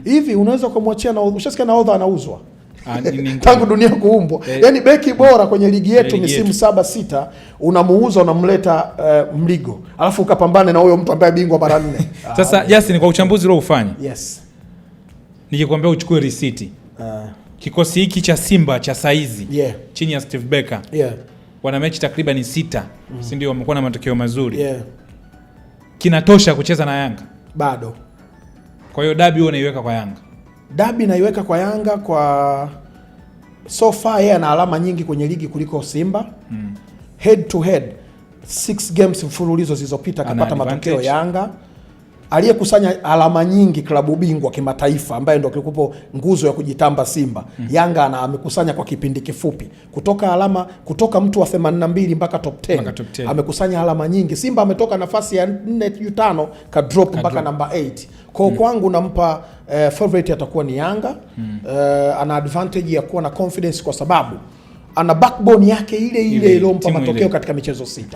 Hivi unaweza kumwachia na ushasikia nahodha anauzwa? Tangu dunia kuumbwa. Yaani beki bora kwenye ligi yetu misimu 7-6 unamuuza unamleta Mligo. Alafu ukapambane na huyo mtu ambaye bingwa mara 4. Sasa Justin, kwa uchambuzi leo ufanye. Yes. Nikikwambia uchukue risiti. Kikosi hiki cha Simba cha saizi chini ya Steve Becker. Wana mechi takriban 6. Si ndio wamekuwa na matokeo mazuri. Kinatosha kucheza na Yanga? Bado. Kwa hiyo dabi unaiweka kwa Yanga? Dabi naiweka kwa Yanga kwa so far yeye ana alama nyingi kwenye ligi kuliko Simba. Head to head 6 games mfululizo zilizopita akapata matokeo Yanga. Aliyekusanya alama nyingi klabu bingwa kimataifa ambaye ndio kilikupo nguzo ya kujitamba Simba. Yanga amekusanya kwa kipindi kifupi kutoka mtu wa 82 mpaka top 10. Amekusanya alama nyingi. Simba ametoka nafasi ya 4-5 ka drop mpaka namba 8. Kwa kwangu nampa favorite atakuwa ni Yanga. Ana advantage ya kuwa na confidence kwa sababu ana backbone yake ile iliyompa matokeo katika michezo 6.